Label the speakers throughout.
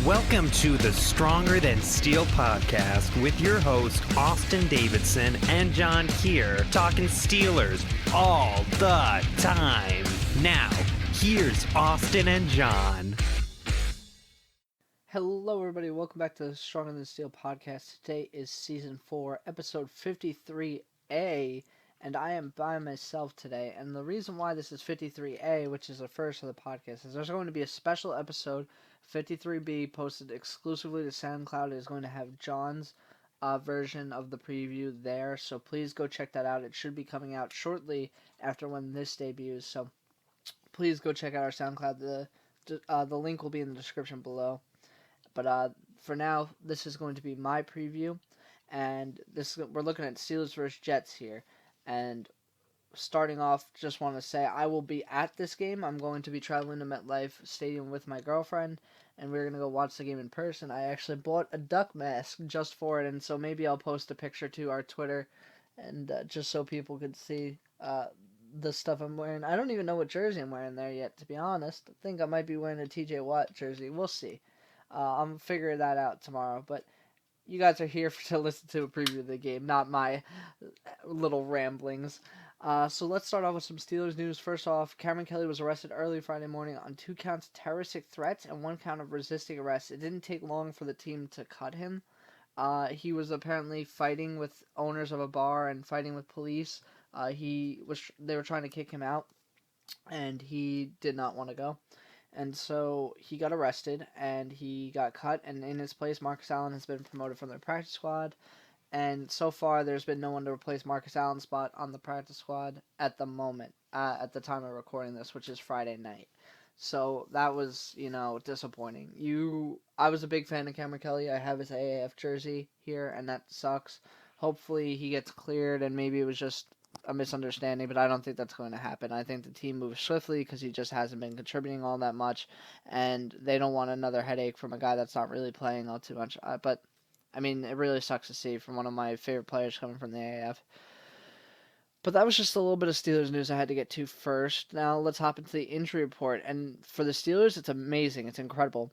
Speaker 1: Welcome to the Stronger Than Steel podcast with your host, Austin Davidson and John Keir, talking Steelers all the time. Now, here's Austin and John.
Speaker 2: Hello, everybody. Welcome back to the Stronger Than Steel podcast. Today is Season 4, Episode 53A, and I am by myself today. And the reason why this is 53A, which is the first of the podcast, is there's going to be a special episode, 53B, posted exclusively to SoundCloud. It is going to have John's version of the preview there, so please go check that out. It should be coming out shortly after when this debuts, so please go check out our SoundCloud. The link will be in the description below. But for now, this is going to be my preview, and we're looking at Steelers versus Jets here. And starting off, just want to say I will be at this game. I'm going to be traveling to MetLife Stadium with my girlfriend, and we're going to go watch the game in person. I actually bought a duck mask just for it, and so maybe I'll post a picture to our Twitter, and just so people could see the stuff I'm wearing. I don't even know what jersey I'm wearing there yet, to be honest. I think I might be wearing a TJ Watt jersey. We'll see. I'm figuring that out tomorrow, but you guys are here to listen to a preview of the game, not my little ramblings. So let's start off with some Steelers news. First off, Cameron Kelly was arrested early Friday morning on 2 counts of terroristic threats and 1 count of resisting arrest. It didn't take long for the team to cut him. He was apparently fighting with owners of a bar and fighting with police. They were trying to kick him out, and he did not want to go. And so he got arrested, and he got cut, and in his place, Marcus Allen has been promoted from the practice squad. And so far, there's been no one to replace Marcus Allen's spot on the practice squad at the moment, at the time of recording this, which is Friday night. So that was, disappointing. I was a big fan of Cameron Kelly. I have his AAF jersey here, and that sucks. Hopefully he gets cleared, and maybe it was just a misunderstanding, but I don't think that's going to happen. I think the team moves swiftly because he just hasn't been contributing all that much, and they don't want another headache from a guy that's not really playing all too much. But, I mean, it really sucks to see from one of my favorite players coming from the AAF. But that was just a little bit of Steelers news I had to get to first. Now let's hop into the injury report. And for the Steelers, it's amazing. It's incredible.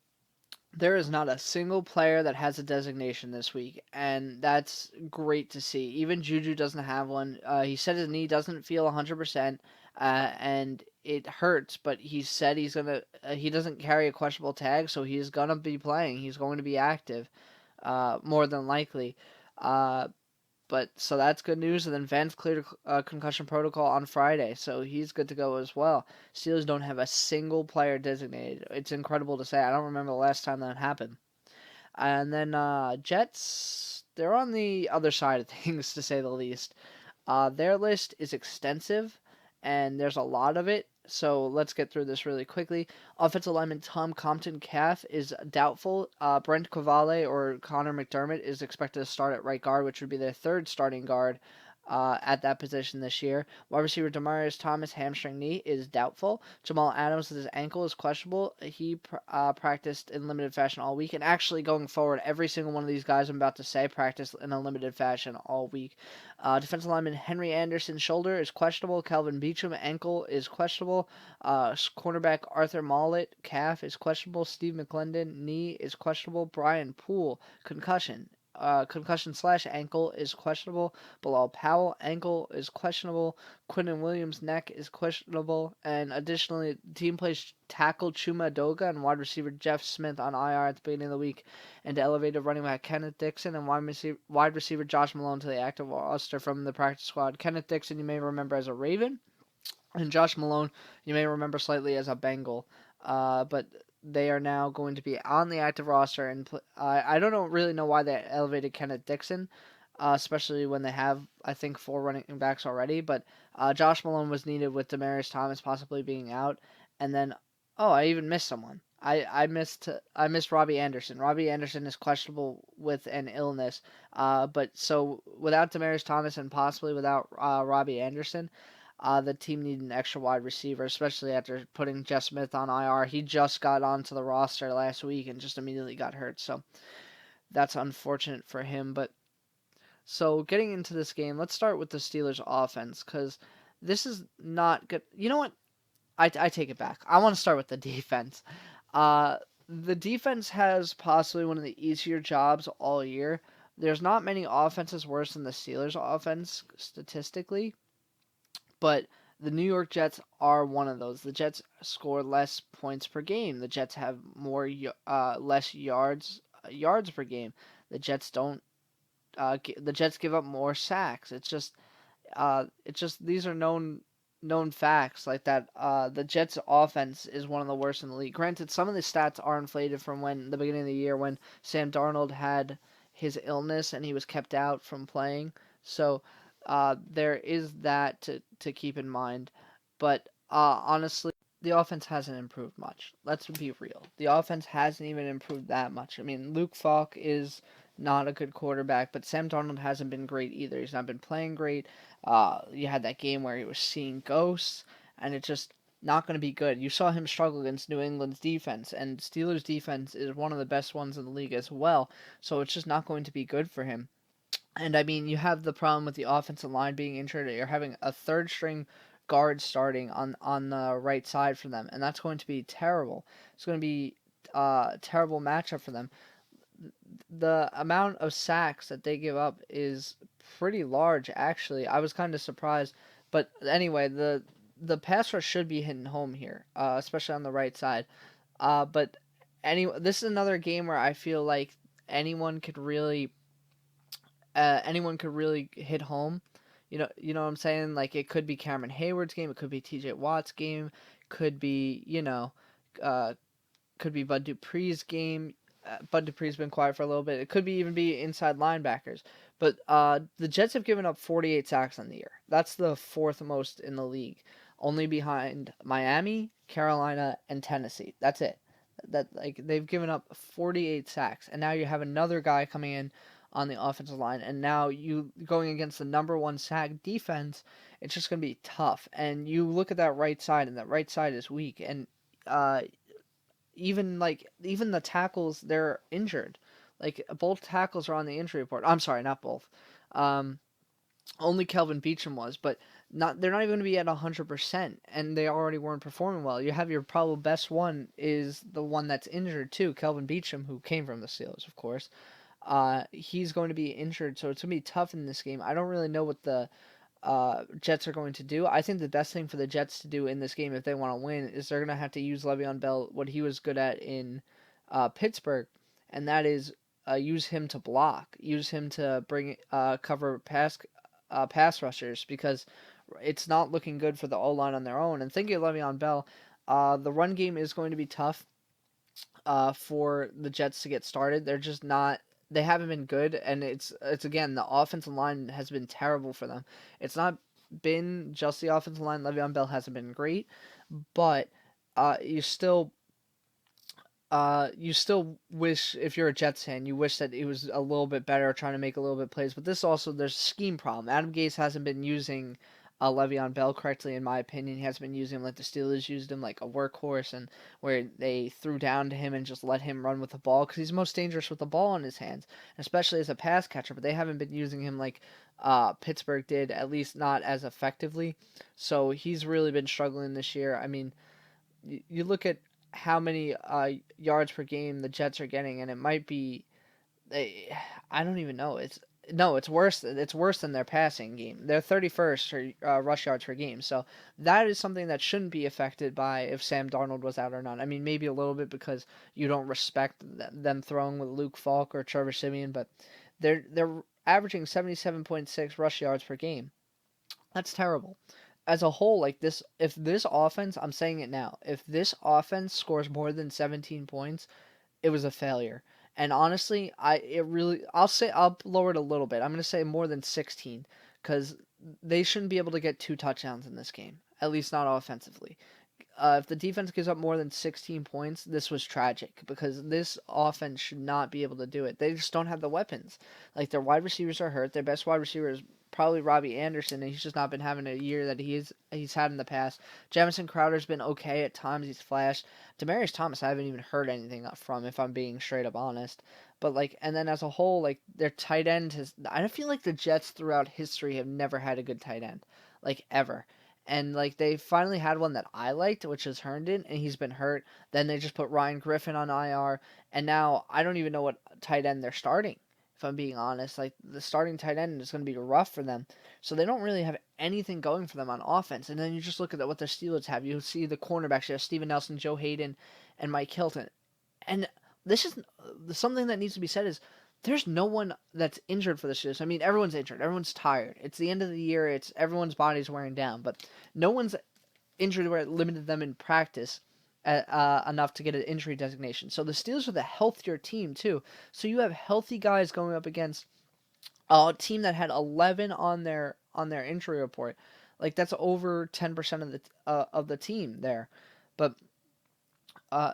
Speaker 2: There is not a single player that has a designation this week, and that's great to see. Even Juju doesn't have one. He said his knee doesn't feel 100%, and it hurts, but he said he doesn't carry a questionable tag, so he's going to be playing. He's going to be active, more than likely. But so that's good news. And then Vance cleared a concussion protocol on Friday, so he's good to go as well. Steelers don't have a single player designated. It's incredible to say. I don't remember the last time that happened. And then Jets, they're on the other side of things, to say the least. Their list is extensive, and there's a lot of it. So let's get through this really quickly. Offensive lineman Tom Compton Calf is doubtful. Brent Cavale or Connor McDermott is expected to start at right guard, which would be their third starting guard at that position this year. Wide receiver Demaryius Thomas hamstring knee is doubtful. Jamal Adams with his ankle is questionable. He practiced in limited fashion all week, and actually going forward, every single one of these guys I'm about to say practiced in a limited fashion all week. Defensive lineman Henry Anderson's shoulder is questionable. Calvin Beachum ankle is questionable. Cornerback Arthur Mollett calf is questionable. Steve McClendon knee is questionable. Brian Poole concussion /ankle is questionable. Bilal Powell ankle is questionable. Quinnen Williams neck is questionable. And additionally, the team plays tackle Chuma Doga and wide receiver Jeff Smith on IR at the beginning of the week, and elevated running back Kenneth Dixon and wide receiver Josh Malone to the active roster from the practice squad. Kenneth Dixon you may remember as a Raven, and Josh Malone you may remember slightly as a Bengal. But they are now going to be on the active roster, and I don't really know why they elevated Kenneth Dixon, especially when they have, I think, 4 running backs already. But Josh Malone was needed with Demaryius Thomas possibly being out, and then I even missed someone. I missed Robbie Anderson. Robbie Anderson is questionable with an illness. But so without Demaryius Thomas and possibly without Robbie Anderson, the team needed an extra wide receiver, especially after putting Jeff Smith on IR. He just got onto the roster last week and just immediately got hurt, so that's unfortunate for him. But so getting into this game, let's start with the Steelers' offense, because this is not good. You know what? I take it back. I want to start with the defense. The defense has possibly one of the easier jobs all year. There's not many offenses worse than the Steelers' offense statistically, but the New York Jets are one of those. The Jets score less points per game. The Jets have less yards per game. The Jets don't. The Jets give up more sacks. It's just these are known facts like that. The Jets' offense is one of the worst in the league. Granted, some of the stats are inflated from when the beginning of the year when Sam Darnold had his illness and he was kept out from playing. So there is that to keep in mind. But honestly, the offense hasn't improved much. Let's be real. The offense hasn't even improved that much. I mean, Luke Falk is not a good quarterback, but Sam Darnold hasn't been great either. He's not been playing great. You had that game where he was seeing ghosts, and it's just not going to be good. You saw him struggle against New England's defense, and Steelers' defense is one of the best ones in the league as well, so it's just not going to be good for him. And I mean, you have the problem with the offensive line being injured. You're having a third string guard starting on the right side for them, and that's going to be terrible. It's going to be a terrible matchup for them. The amount of sacks that they give up is pretty large, actually. I was kind of surprised, but anyway, the pass rush should be hitting home here, especially on the right side. But this is another game where I feel like anyone could really hit home. You know what I'm saying? Like it could be Cameron Hayward's game, it could be T.J. Watt's game, could be uh, could be Bud Dupree's game. Bud Dupree's been quiet for a little bit. It could be even be inside linebackers. But the Jets have given up 48 sacks on the year. That's the fourth most in the league, only behind Miami, Carolina, and Tennessee. That's it. They've given up 48 sacks, and now you have another guy coming in on the offensive line, and now you going against the number one sack defense. It's just going to be tough. And you look at that right side, and that right side is weak, and uh, even the tackles, they're injured. Like both tackles are on the injury report. I'm sorry, not both. Um, Only Kelvin Beachum was, but they're not even going to be at 100%, and they already weren't performing well. You have your probable best one is the one that's injured too, Kelvin Beachum, who came from the Steelers, of course. He's going to be injured, so it's going to be tough in this game. I don't really know what the Jets are going to do. I think the best thing for the Jets to do in this game if they want to win is they're going to have to use Le'Veon Bell what he was good at in Pittsburgh, and that is use him to block, use him to bring cover pass rushers because it's not looking good for the O line on their own. And thinking of Le'Veon Bell, the run game is going to be tough for the Jets to get started. They're just not. They haven't been good, and it's again the offensive line has been terrible for them. It's not been just the offensive line. Le'Veon Bell hasn't been great, but you still wish if you're a Jets fan, you wish that it was a little bit better, trying to make a little bit plays. But this also there's a scheme problem. Adam Gase hasn't been using Le'Veon Bell correctly, in my opinion. He hasn't been using him like the Steelers used him, like a workhorse, and where they threw down to him and just let him run with the ball because he's most dangerous with the ball in his hands, especially as a pass catcher. But they haven't been using him like Pittsburgh did, at least not as effectively. So he's really been struggling this year. I mean, you look at how many yards per game the Jets are getting, and it might be I don't even know. It's worse. It's worse than their passing game. They're 31st for rush yards per game. So that is something that shouldn't be affected by if Sam Darnold was out or not. I mean, maybe a little bit because you don't respect them throwing with Luke Falk or Trevor Siemian, but they're averaging 77.6 rush yards per game. That's terrible. As a whole, like this, if this offense, I'm saying it now, if this offense scores more than 17 points, it was a failure. And honestly, I'll lower it a little bit. I'm gonna say more than 16, because they shouldn't be able to get two touchdowns in this game, at least not offensively. If the defense gives up more than 16 points, this was tragic because this offense should not be able to do it. They just don't have the weapons. Like their wide receivers are hurt. Their best wide receiver is probably Robbie Anderson, and he's just not been having a year that he's had in the past. Jamison Crowder's been okay at times. He's flashed. Demarius Thomas, I haven't even heard anything from, if I'm being straight up honest. But and then as a whole, like their tight end has. I feel like the Jets throughout history have never had a good tight end, like ever. And like they finally had one that I liked, which is Herndon, and he's been hurt. Then they just put Ryan Griffin on IR, and now I don't even know what tight end they're starting. If I'm being honest, like the starting tight end is going to be rough for them, so they don't really have anything going for them on offense. And then you just look at what the Steelers have. You see the cornerbacks. You have Steven Nelson, Joe Hayden, and Mike Hilton. And this is something that needs to be said is there's no one that's injured for the Steelers. I mean, everyone's injured. Everyone's tired. It's the end of the year. It's everyone's body's wearing down, but no one's injured where it limited them in practice enough to get an injury designation. So the Steelers are the healthier team too. So you have healthy guys going up against a team that had 11 on their injury report. Like that's over 10% of the team there. But uh,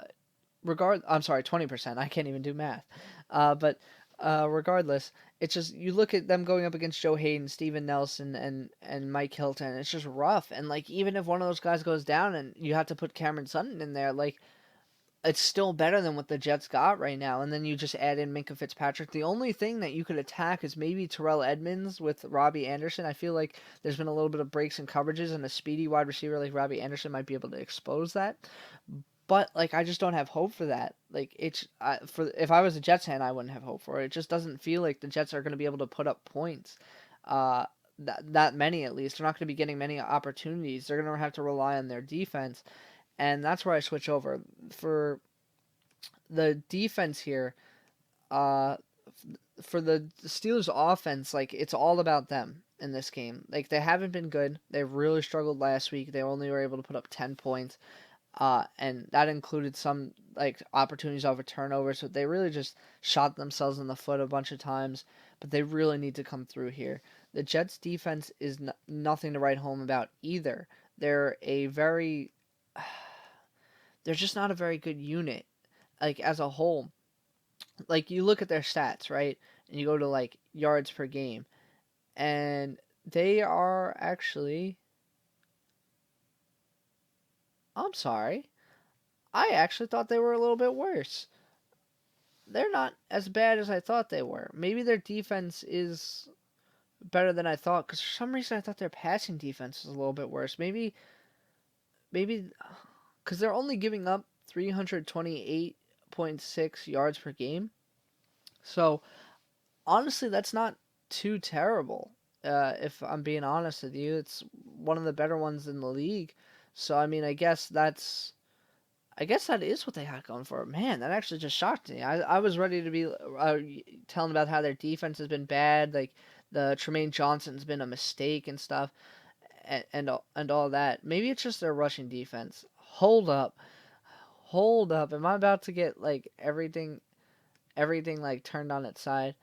Speaker 2: I'm sorry, 20%. I can't even do math. But regardless, it's just you look at them going up against Joe Hayden, Steven Nelson, and Mike Hilton. It's just rough. And like even if one of those guys goes down and you have to put Cameron Sutton in there, like it's still better than what the Jets got right now. And then you just add in Minka Fitzpatrick. The only thing that you could attack is maybe Terrell Edmonds with Robbie Anderson. I feel like there's been a little bit of breaks in coverages, and a speedy wide receiver like Robbie Anderson might be able to expose that. But like I just don't have hope for that. Like if I was a Jets fan, I wouldn't have hope for it. It just doesn't feel like the Jets are going to be able to put up points. That many at least. They're not going to be getting many opportunities. They're going to have to rely on their defense, and that's where I switch over for the defense here. For the Steelers offense, like it's all about them in this game. Like they haven't been good. They really struggled last week. They only were able to put up 10 points. And that included some like opportunities over turnovers, so they really just shot themselves in the foot a bunch of times. But they really need to come through here. The Jets' defense is nothing to write home about either. They're they're just not a very good unit, like as a whole. Like you look at their stats, right, and you go to like yards per game, and they are actually. I'm sorry. I actually thought they were a little bit worse. They're not as bad as I thought they were. Maybe their defense is better than I thought, because for some reason I thought their passing defense was a little bit worse. Maybe, because they're only giving up 328.6 yards per game. So, honestly, that's not too terrible. If I'm being honest with you, it's one of the better ones in the league. So, I mean, I guess that is what they had going for it. Man, that actually just shocked me. I was ready to be telling about how their defense has been bad, like the Tremaine Johnson's been a mistake and stuff, and all that. Maybe it's just their rushing defense. Hold up. Am I about to get like everything like turned on its side?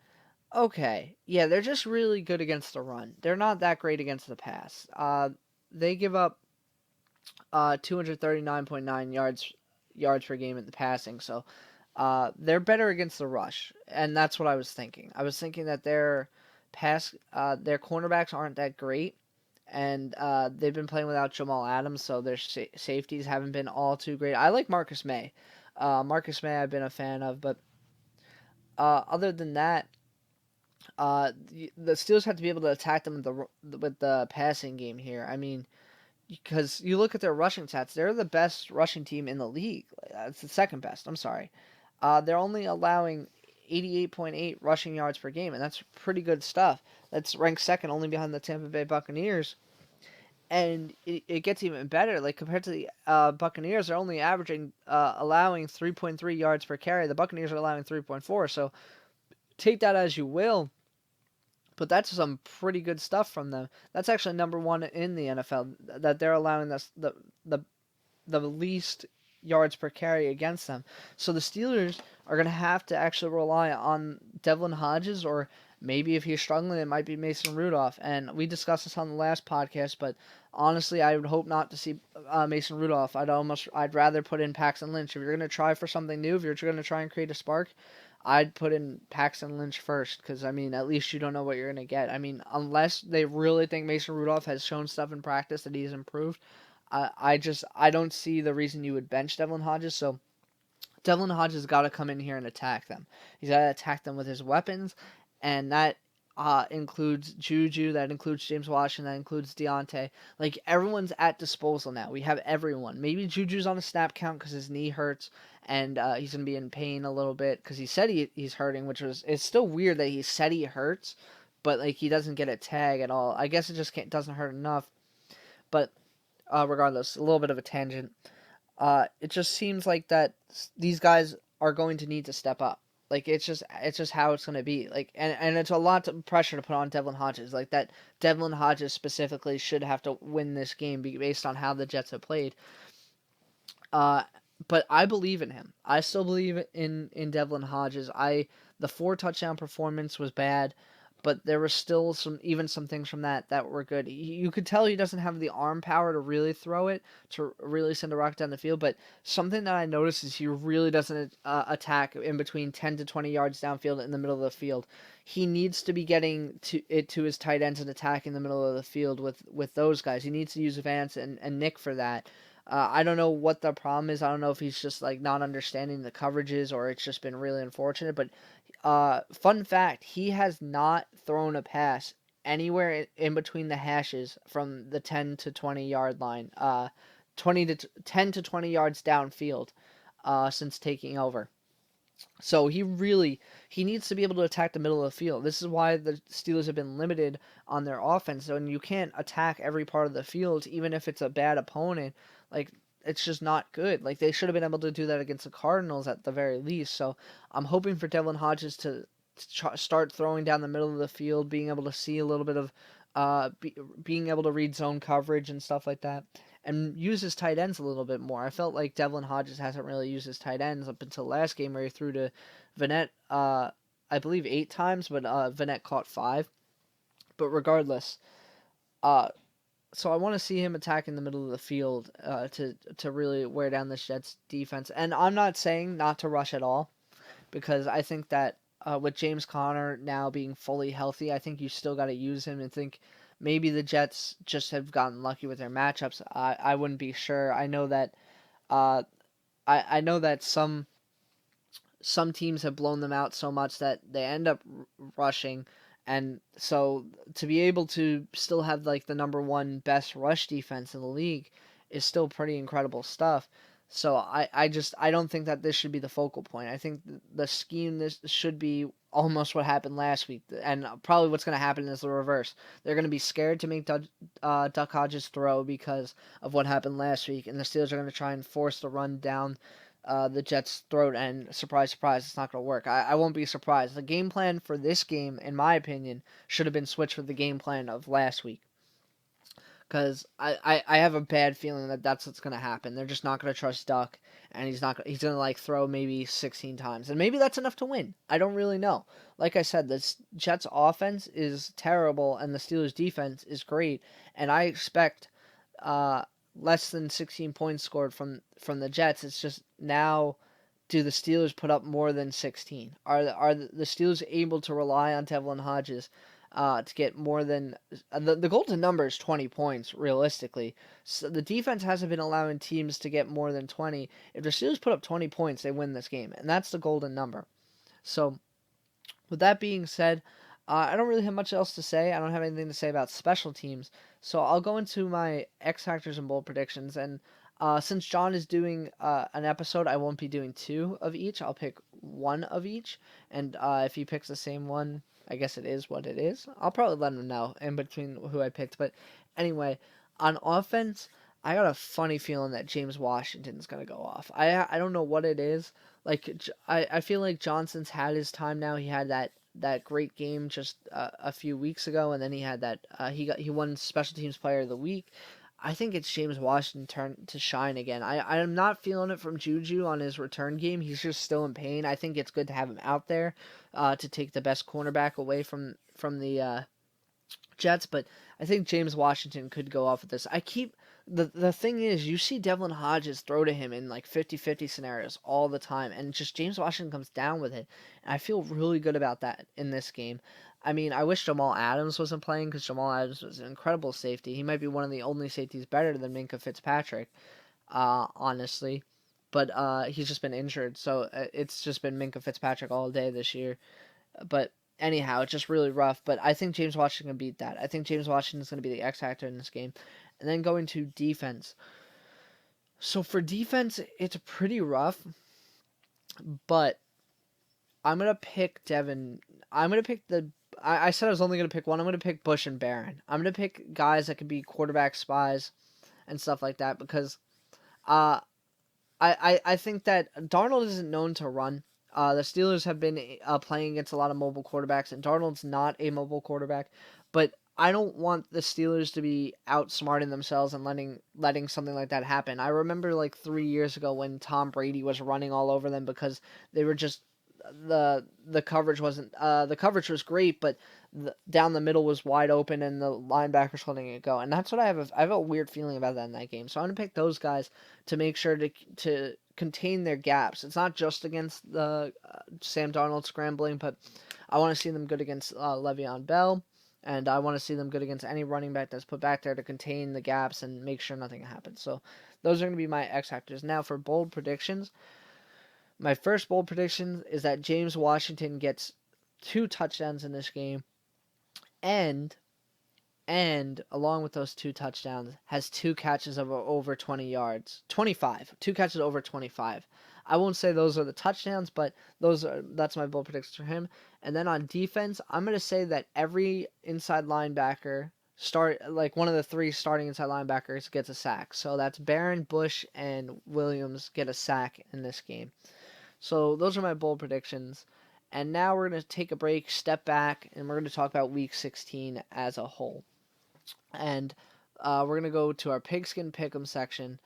Speaker 2: Okay, yeah, they're just really good against the run. They're not that great against the pass. They give up 239.9 yards per game in the passing. So they're better against the rush, and that's what I was thinking. I was thinking that their cornerbacks aren't that great, and they've been playing without Jamal Adams, so their safeties haven't been all too great. I like Marcus May. Marcus May I've been a fan of, but other than that, the Steelers have to be able to attack them with the passing game here. I mean, because you look at their rushing stats, they're the best rushing team in the league. It's the second best. I'm sorry. They're only allowing 88.8 rushing yards per game, and that's pretty good stuff. That's ranked second only behind the Tampa Bay Buccaneers. And it gets even better. Like compared to the Buccaneers, they're only allowing 3.3 yards per carry. The Buccaneers are allowing 3.4. So take that as you will. But that's some pretty good stuff from them. That's actually number one in the NFL, that they're allowing the least yards per carry against them. So the Steelers are going to have to actually rely on Devlin Hodges, or maybe if he's struggling, it might be Mason Rudolph. And we discussed this on the last podcast, but honestly, I would hope not to see Mason Rudolph. I'd rather put in Paxton Lynch. If you're going to try for something new, if you're going to try and create a spark, I'd put in Paxton Lynch first, because, I mean, at least you don't know what you're going to get. I mean, unless they really think Mason Rudolph has shown stuff in practice that he's improved, I don't see the reason you would bench Devlin Hodges. So Devlin Hodges got to come in here and attack them. He's got to attack them with his weapons, and that includes Juju, that includes James Washington, that includes Deontay. Like, everyone's at disposal now. We have everyone. Maybe Juju's on a snap count because his knee hurts, and he's going to be in pain a little bit because he said he's hurting, it's still weird that he said he hurts, but, like, he doesn't get a tag at all. I guess it just doesn't hurt enough. But regardless, a little bit of a tangent. It just seems like that these guys are going to need to step up. Like, it's just how it's going to be. Like, and it's a lot of pressure to put on Devlin Hodges. Like, that Devlin Hodges specifically should have to win this game based on how the Jets have played. But I believe in him. I still believe in Devlin Hodges. The 4 touchdown performance was bad, but there were still some things from that were good. You could tell he doesn't have the arm power to really throw it, to really send a rock down the field. But something that I noticed is he really doesn't attack in between 10 to 20 yards downfield in the middle of the field. He needs to be getting to his tight ends and attack in the middle of the field with those guys. He needs to use Vance and Nick for that. I don't know what the problem is. I don't know if he's just like not understanding the coverages or it's just been really unfortunate. But fun fact, he has not thrown a pass anywhere in between the hashes from the 10 to 20 yard line. 10 to 20 yards downfield since taking over. So he needs to be able to attack the middle of the field. This is why the Steelers have been limited on their offense. And you can't attack every part of the field, even if it's a bad opponent. Like, it's just not good. Like, they should have been able to do that against the Cardinals at the very least. So I'm hoping for Devlin Hodges to start throwing down the middle of the field, being able to see a little bit of being able to read zone coverage and stuff like that, and use his tight ends a little bit more. I felt like Devlin Hodges hasn't really used his tight ends up until last game where he threw to Vanette, I believe 8 times, but Vanette caught 5. But regardless, so I want to see him attacking the middle of the field to really wear down the Jets defense. And I'm not saying not to rush at all, because I think that with James Conner now being fully healthy, I think you still got to use him, and think maybe the Jets just have gotten lucky with their matchups. I wouldn't be sure. I know that I know that some teams have blown them out so much that they end up rushing, and so to be able to still have like the number 1 best rush defense in the league is still pretty incredible stuff. So I don't think that this should be the focal point. I think the scheme, this should be almost what happened last week, and probably what's going to happen is the reverse. They're going to be scared to make Duck Hodges throw because of what happened last week, and the Steelers are going to try and force the run down the Jets' throat, and surprise, surprise, it's not going to work. I won't be surprised. The game plan for this game, in my opinion, should have been switched with the game plan of last week. Because I have a bad feeling that that's what's going to happen. They're just not going to trust Duck, and he's going to like throw maybe 16 times. And maybe that's enough to win. I don't really know. Like I said, the Jets' offense is terrible, and the Steelers' defense is great. And I expect less than 16 points scored from the Jets. It's just now, do the Steelers put up more than 16? Are the Steelers able to rely on Devlin Hodges to get more than the golden number is 20 points realistically. So the defense hasn't been allowing teams to get more than 20. If the Steelers put up 20 points, they win this game, and that's the golden number. So with that being said, I don't really have much else to say. I don't have anything to say about special teams. So I'll go into my X Factors and bold predictions. And since John is doing an episode, I won't be doing 2 of each. I'll pick 1 of each. And if he picks the same one, I guess it is what it is. I'll probably let him know in between who I picked. But anyway, on offense, I got a funny feeling that James Washington's going to go off. I don't know what it is. Like, I feel like Johnson's had his time now. He had that great game just a few weeks ago, and then he had that he won Special Teams Player of the Week. I think it's James Washington's turn to shine again. I'm not feeling it from Juju on his return game. He's just still in pain. I think it's good to have him out there to take the best cornerback away from the Jets, but I think James Washington could go off with this. The thing is, you see Devlin Hodges throw to him in like 50-50 scenarios all the time, and just James Washington comes down with it. And I feel really good about that in this game. I mean, I wish Jamal Adams wasn't playing, because Jamal Adams was an incredible safety. He might be one of the only safeties better than Minkah Fitzpatrick, honestly. But he's just been injured, so it's just been Minkah Fitzpatrick all day this year. But anyhow. It's just really rough. But I think James Washington can beat that. I think James Washington is going to be the X factor in this game. And then going to defense. So for defense, it's pretty rough. But I'm gonna pick Devin. I'm gonna pick the. I said I was only gonna pick one. I'm gonna pick Bush and Barron. I'm gonna pick guys that could be quarterback spies and stuff like that because uh, I think that Darnold isn't known to run. The Steelers have been playing against a lot of mobile quarterbacks, and Darnold's not a mobile quarterback. But I don't want the Steelers to be outsmarting themselves and letting something like that happen. I remember like 3 years ago when Tom Brady was running all over them because they were just the coverage wasn't the coverage was great, but down the middle was wide open and the linebackers letting it go. And that's what I have a weird feeling about that in that game. So I'm gonna pick those guys to make sure to contain their gaps. It's not just against the Sam Darnold scrambling, but I want to see them good against Le'Veon Bell, and I want to see them good against any running back that's put back there to contain the gaps and make sure nothing happens. So those are going to be my X factors. Now for bold predictions, my first bold prediction is that James Washington gets 2 touchdowns in this game, and along with those 2 touchdowns, has 2 catches of over 20 yards. 25. 2 catches over 25. I won't say those are the touchdowns, but that's my bold prediction for him. And then on defense, I'm going to say that every inside linebacker one of the 3 starting inside linebackers gets a sack. So that's Barron, Bush, and Williams get a sack in this game. So those are my bold predictions. And now we're going to take a break, step back, and we're going to talk about Week 16 as a whole. And we're going to go to our Pigskin Pick'em section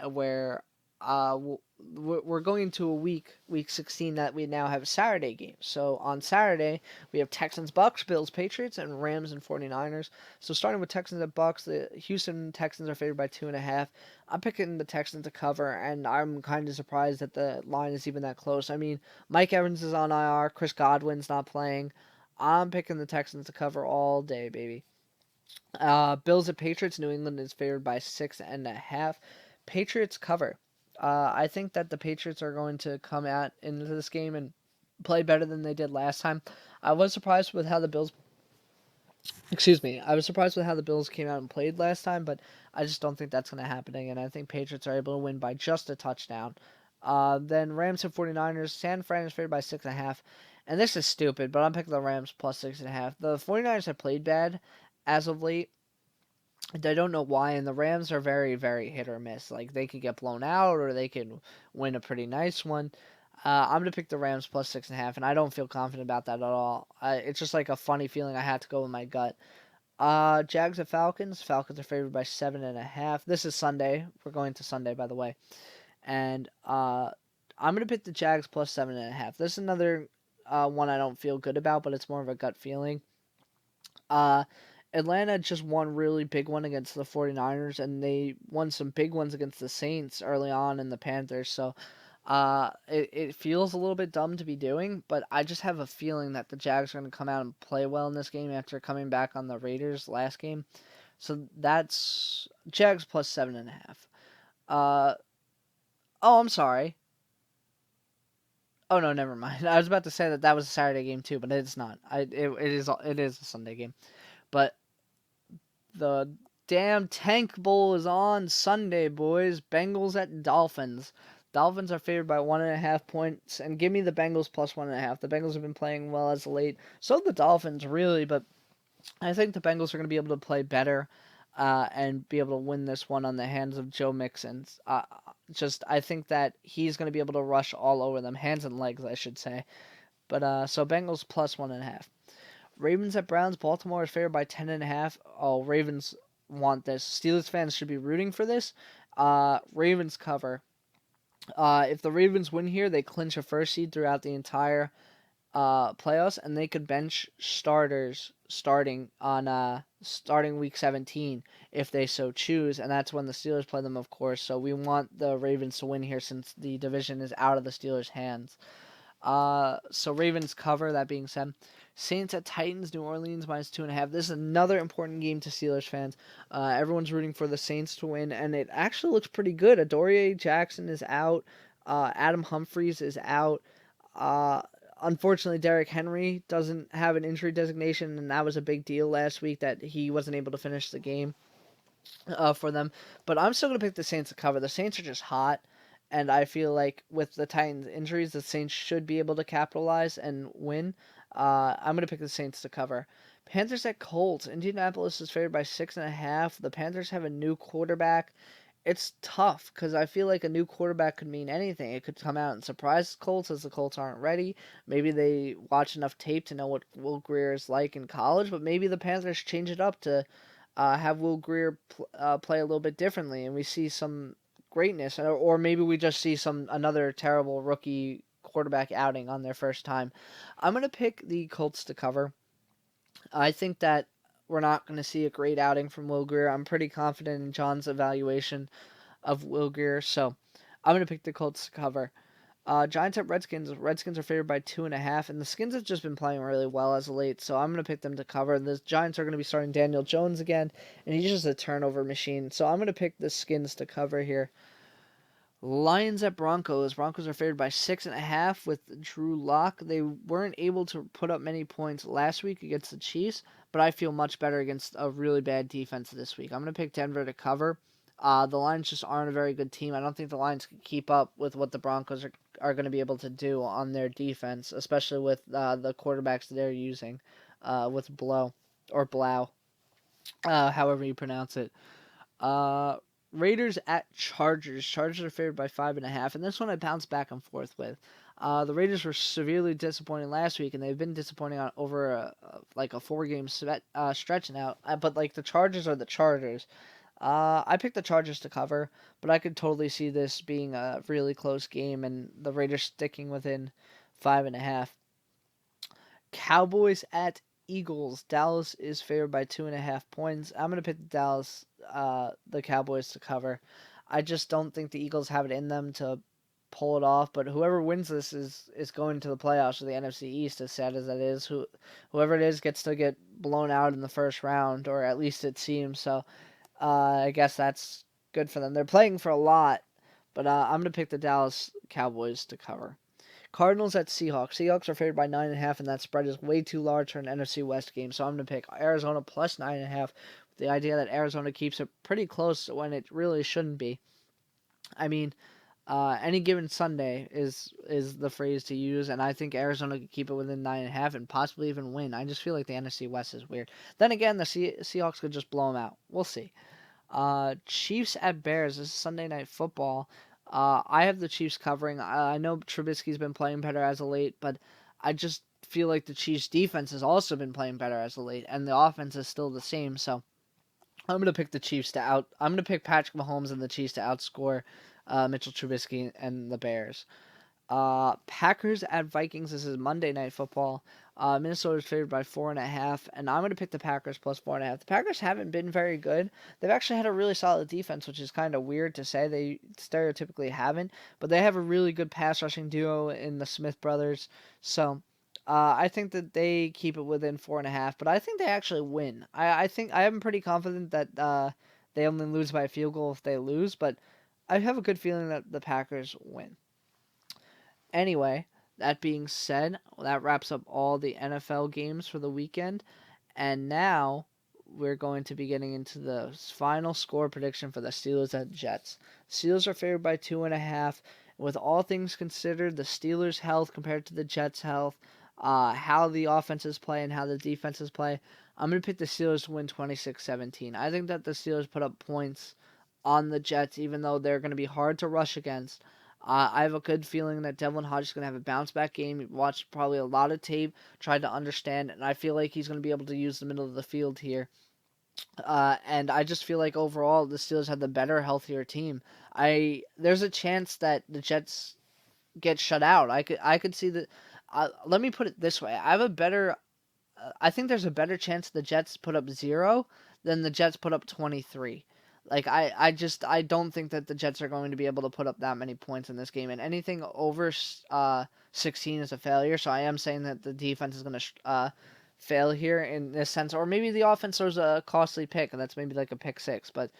Speaker 2: where we're going into a week 16 that we now have Saturday games. So on Saturday, we have Texans Bucks, Bills Patriots, and Rams and 49ers. So starting with Texans and Bucks, the Houston Texans are favored by 2.5. I'm picking the Texans to cover, and I'm kind of surprised that the line is even that close. I mean, Mike Evans is on IR, Chris Godwin's not playing. I'm picking the Texans to cover all day, baby. Bills at Patriots, New England is favored by 6.5. Patriots cover. I think that the Patriots are going to come out into this game and play better than they did last time. I was surprised with how the Bills. I was surprised with how the Bills came out and played last time, but I just don't think that's going to happen again. I think Patriots are able to win by just a touchdown. Then Rams and 49ers. San Fran is favored by 6.5. And this is stupid, but I'm picking the Rams plus 6.5. The 49ers have played bad as of late. I don't know why, and the Rams are very, very hit or miss. Like, they could get blown out, or they could win a pretty nice one. I'm going to pick the Rams plus 6.5, and I don't feel confident about that at all. It's just like a funny feeling. I had to go with my gut. Jags and Falcons. Falcons are favored by 7.5. This is Sunday. We're going to Sunday, by the way. And I'm going to pick the Jags plus 7.5. This is another one I don't feel good about, but it's more of a gut feeling. Atlanta just won really big one against the 49ers, and they won some big ones against the Saints early on and the Panthers. So it feels a little bit dumb to be doing, but I just have a feeling that the Jags are going to come out and play well in this game after coming back on the Raiders last game. So that's Jags plus 7.5. I'm sorry. Oh no, never mind. I was about to say that was a Saturday game too, but it's not. It is a Sunday game. But the damn Tank Bowl is on Sunday, boys. Bengals at Dolphins. Dolphins are favored by 1.5 points, and give me the Bengals plus 1.5. The Bengals have been playing well as of late. So the Dolphins, really, but I think the Bengals are going to be able to play better and be able to win this one on the hands of Joe Mixon. I think that he's going to be able to rush all over them, hands and legs, I should say. But so Bengals plus 1.5. Ravens at Browns. Baltimore is favored by 10.5. Oh, Ravens want this. Steelers fans should be rooting for this. Ravens cover. If the Ravens win here, they clinch a first seed throughout the entire playoffs, and they could bench starters starting week 17 if they so choose, and that's when the Steelers play them, of course. So we want the Ravens to win here since the division is out of the Steelers' hands. So Ravens cover. That being said, Saints at Titans, New Orleans minus 2.5. This is another important game to Steelers fans. Everyone's rooting for the Saints to win, and it actually looks pretty good. Adoree Jackson is out. Adam Humphries is out. Unfortunately, Derrick Henry doesn't have an injury designation, and that was a big deal last week that he wasn't able to finish the game for them. But I'm still going to pick the Saints to cover. The Saints are just hot, and I feel like with the Titans' injuries, the Saints should be able to capitalize and win. I'm going to pick the Saints to cover. Panthers at Colts. Indianapolis is favored by 6.5. The Panthers have a new quarterback. It's tough because I feel like a new quarterback could mean anything. It could come out and surprise Colts as the Colts aren't ready. Maybe they watch enough tape to know what Will Grier is like in college, but maybe the Panthers change it up to have Will Grier play a little bit differently, and we see some greatness, or maybe we just see another terrible rookie quarterback outing on their first time. I'm gonna pick the Colts to cover. I think that we're not going to see a great outing from Will Grier. I'm pretty confident in John's evaluation of Will Grier, so I'm going to pick the Colts to cover. Giants at Redskins. Redskins are favored by 2.5, and the Skins have just been playing really well as of late, so I'm going to pick them to cover. The Giants are going to be starting Daniel Jones again, and he's just a turnover machine, so I'm going to pick the Skins to cover here. Lions at Broncos. Broncos are favored by 6.5 with Drew Lock. They weren't able to put up many points last week against the Chiefs, but I feel much better against a really bad defense this week. I'm going to pick Denver to cover. The Lions just aren't a very good team. I don't think the Lions can keep up with what the Broncos are going to be able to do on their defense, especially with the quarterbacks they're using, with Blau, however you pronounce it. Uh, Raiders at Chargers. Chargers are favored by 5.5, and this one I bounced back and forth with. The Raiders were severely disappointing last week, and they've been disappointing on over a 4-game stretch now. But like the Chargers are the Chargers. I picked the Chargers to cover, but I could totally see this being a really close game and the Raiders sticking within 5.5. Cowboys at Eagles. Dallas is favored by 2.5 points. I'm gonna pick the Cowboys to cover. I just don't think the Eagles have it in them to pull it off. But whoever wins this is going to the playoffs of the NFC East. As sad as that is, whoever it is gets to get blown out in the first round, or at least it seems so. I guess that's good for them. They're playing for a lot, but I'm gonna pick the Dallas Cowboys to cover. Cardinals at Seahawks. Seahawks are favored by 9.5, and that spread is way too large for an NFC West game. So I'm going to pick Arizona plus 9.5. With the idea that Arizona keeps it pretty close when it really shouldn't be. I mean, any given Sunday is the phrase to use, and I think Arizona could keep it within 9.5 and possibly even win. I just feel like the NFC West is weird. Then again, the Seahawks could just blow them out. We'll see. Chiefs at Bears. This is Sunday Night Football. I have the Chiefs covering. I know Trubisky's been playing better as of late, but I just feel like the Chiefs' defense has also been playing better as of late, and the offense is still the same. So I'm gonna pick the Chiefs to out. I'm gonna pick Patrick Mahomes and the Chiefs to outscore Mitchell Trubisky and the Bears. Packers at Vikings. This is Monday Night Football. Minnesota is favored by 4.5, and I'm going to pick the Packers plus 4.5. The Packers haven't been very good. They've actually had a really solid defense, which is kind of weird to say. They stereotypically haven't, but they have a really good pass rushing duo in the Smith brothers. So I think that they keep it within 4.5, but I think they actually win. I think I am pretty confident that they only lose by a field goal if they lose, but I have a good feeling that the Packers win. Anyway, that being said, that wraps up all the NFL games for the weekend. And now we're going to be getting into the final score prediction for the Steelers at Jets. Steelers are favored by 2.5. With all things considered, the Steelers' health compared to the Jets' health, how the offenses play and how the defenses play, I'm going to pick the Steelers to win 26-17. I think that the Steelers put up points on the Jets, even though they're going to be hard to rush against. I have a good feeling that Devlin Hodges is going to have a bounce-back game. He watched probably a lot of tape, tried to understand, and I feel like he's going to be able to use the middle of the field here. And I just feel like overall the Steelers have the better, healthier team. There's a chance that the Jets get shut out. I could see that. Let me put it this way: I think there's a better chance the Jets put up 0 than the Jets put up 23. Like, I don't think that the Jets are going to be able to put up that many points in this game. And anything over 16 is a failure. So I am saying that the defense is going to fail here in this sense. Or maybe the offense throws a costly pick, and that's maybe like a pick 6. But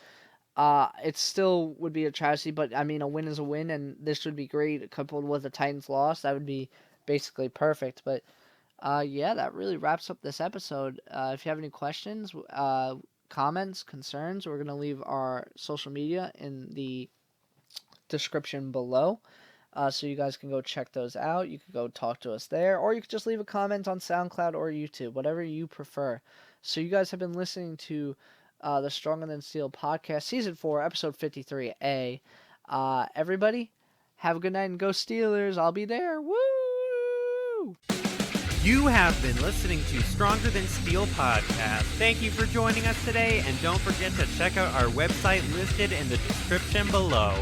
Speaker 2: it still would be a tragedy. But, I mean, a win is a win, and this would be great coupled with a Titans loss. That would be basically perfect. But yeah, that really wraps up this episode. If you have any questions, comments, concerns, we're going to leave our social media in the description below. So you guys can go check those out. You can go talk to us there, or you can just leave a comment on SoundCloud or YouTube, whatever you prefer. So you guys have been listening to the Stronger Than Steel podcast, Season 4, Episode 53A. Everybody, have a good night and go Steelers. I'll be there. Woo!
Speaker 1: You have been listening to Stronger Than Steel podcast. Thank you for joining us today, and don't forget to check out our website listed in the description below.